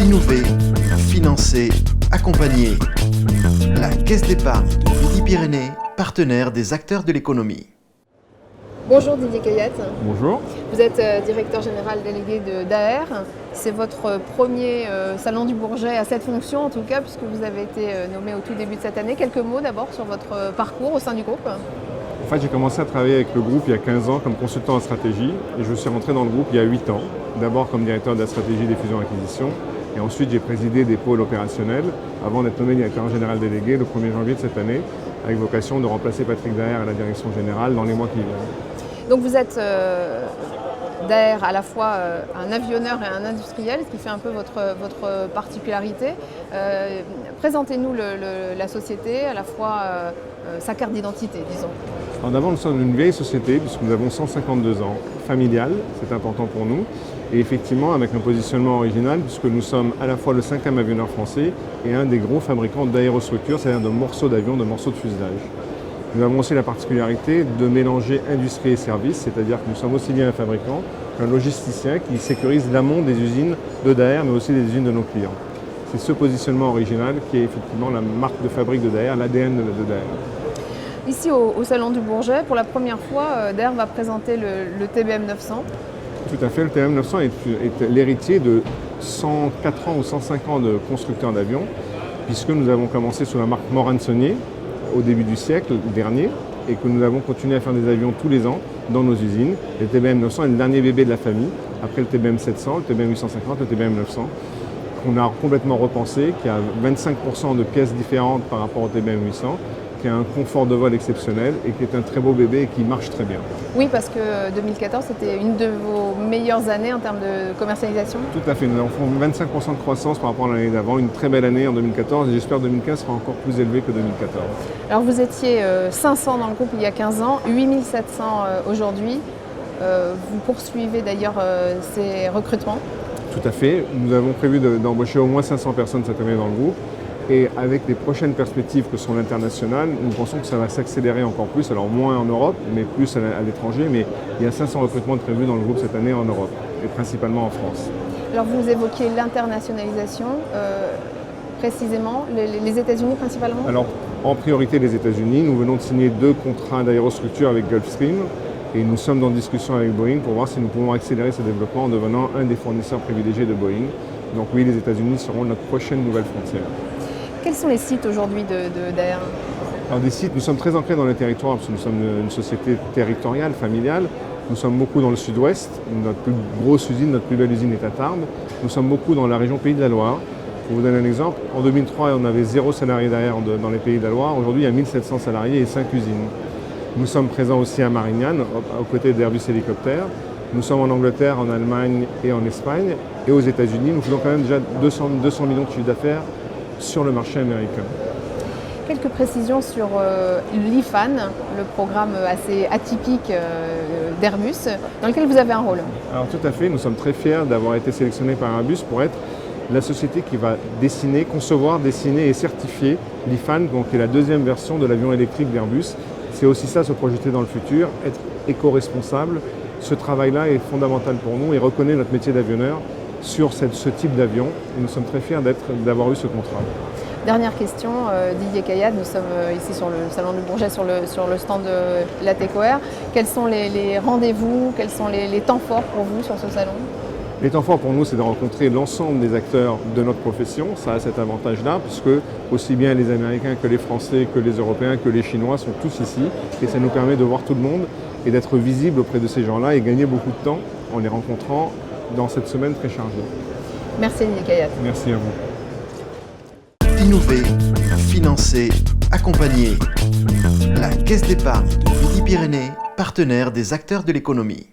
Innover, financer, accompagner. La Caisse d'épargne de Midi-Pyrénées, partenaire des acteurs de l'économie. Bonjour Didier Cayat. Bonjour. Vous êtes directeur général délégué de Daher. C'est votre premier salon du Bourget à cette fonction en tout cas, puisque vous avez été nommé au tout début de cette année. Quelques mots d'abord sur votre parcours au sein du groupe. En fait, j'ai commencé à travailler avec le groupe il y a 15 ans comme consultant en stratégie et je suis rentré dans le groupe il y a 8 ans. D'abord comme directeur de la stratégie des fusions-acquisitions et ensuite j'ai présidé des pôles opérationnels avant d'être nommé directeur général délégué le 1er janvier de cette année avec vocation de remplacer Patrick Daher à la direction générale dans les mois qui viennent. Donc vous êtes Daher à la fois un avionneur et un industriel, ce qui fait un peu votre particularité. Présentez-nous la société, à la fois sa carte d'identité, disons. Alors d'abord, nous sommes une vieille société puisque nous avons 152 ans, familiale, c'est important pour nous, et effectivement avec un positionnement original puisque nous sommes à la fois le 5e avionneur français et un des gros fabricants d'aérostructures, c'est-à-dire de morceaux d'avion, de morceaux de fuselage. Nous avons aussi la particularité de mélanger industrie et service, c'est-à-dire que nous sommes aussi bien un fabricant qu'un logisticien qui sécurise l'amont des usines de Daher, mais aussi des usines de nos clients. C'est ce positionnement original qui est effectivement la marque de fabrique de Daher, l'ADN de Daher. Ici au Salon du Bourget, pour la première fois, Daher va présenter le TBM 900. Tout à fait, le TBM 900 est l'héritier de 104 ans ou 105 ans de constructeurs d'avions, puisque nous avons commencé sous la marque Morane-Saulnier au début du siècle dernier et que nous avons continué à faire des avions tous les ans dans nos usines. Le TBM 900 est le dernier bébé de la famille, après le TBM 700, le TBM 850, le TBM 900, qu'on a complètement repensé, qui a 25% de pièces différentes par rapport au TBM 800, qui a un confort de vol exceptionnel et qui est un très beau bébé et qui marche très bien. Oui, parce que 2014, c'était une de vos meilleures années en termes de commercialisation. Tout à fait, nous avons fait 25% de croissance par rapport à l'année d'avant, une très belle année en 2014 et j'espère que 2015 sera encore plus élevé que 2014. Alors vous étiez 500 dans le groupe il y a 15 ans, 8700 aujourd'hui. Vous poursuivez d'ailleurs ces recrutements. Tout à fait, nous avons prévu d'embaucher au moins 500 personnes cette année dans le groupe. Et avec les prochaines perspectives que sont l'international, nous pensons que ça va s'accélérer encore plus, alors moins en Europe, mais plus à l'étranger. Mais il y a 500 recrutements prévus dans le groupe cette année en Europe, et principalement en France. Alors vous évoquiez l'internationalisation, précisément, les États-Unis principalement? Alors en priorité les États-Unis, nous venons de signer 2 contrats d'aérostructure avec Gulfstream, et nous sommes dans discussion avec Boeing pour voir si nous pouvons accélérer ce développement en devenant un des fournisseurs privilégiés de Boeing. Donc oui, les États-Unis seront notre prochaine nouvelle frontière. Quels sont les sites aujourd'hui de Daher? Alors des sites, nous sommes très ancrés dans le territoire parce que nous sommes une société territoriale, familiale. Nous sommes beaucoup dans le sud-ouest. Notre plus grosse usine, notre plus belle usine est à Tarbes. Nous sommes beaucoup dans la région Pays de la Loire. Pour vous donner un exemple, en 2003, on avait 0 salariés Daher dans les Pays de la Loire. Aujourd'hui, il y a 1700 salariés et 5 usines. Nous sommes présents aussi à Marignane, aux côtés d'Airbus Hélicoptères. Nous sommes en Angleterre, en Allemagne et en Espagne. Et aux États-Unis, nous faisons quand même déjà 200 millions de chiffre d'affaires sur le marché américain. Quelques précisions sur l'IFAN, le programme assez atypique d'Airbus, dans lequel vous avez un rôle. Alors tout à fait, nous sommes très fiers d'avoir été sélectionnés par Airbus pour être la société qui va concevoir, dessiner et certifier l'IFAN, donc qui est la 2e version de l'avion électrique d'Airbus. C'est aussi ça, se projeter dans le futur, être éco-responsable. Ce travail-là est fondamental pour nous et reconnaît notre métier d'avionneur sur ce type d'avion et nous sommes très fiers d'avoir eu ce contrat. Dernière question, Didier Cayat, nous sommes ici sur le Salon du Bourget, sur le stand de l'ATECOR. Quels sont les rendez-vous, quels sont les temps forts pour vous sur ce salon? Les temps forts pour nous, c'est de rencontrer l'ensemble des acteurs de notre profession. Ça a cet avantage-là, puisque aussi bien les Américains que les Français, que les Européens, que les Chinois sont tous ici. Et ça nous permet de voir tout le monde et d'être visible auprès de ces gens-là et gagner beaucoup de temps en les rencontrant dans cette semaine très chargée. Merci Didier Cayat. Merci à vous. Innover, financer, accompagner. La Caisse d'épargne de Midi-Pyrénées, partenaire des acteurs de l'économie.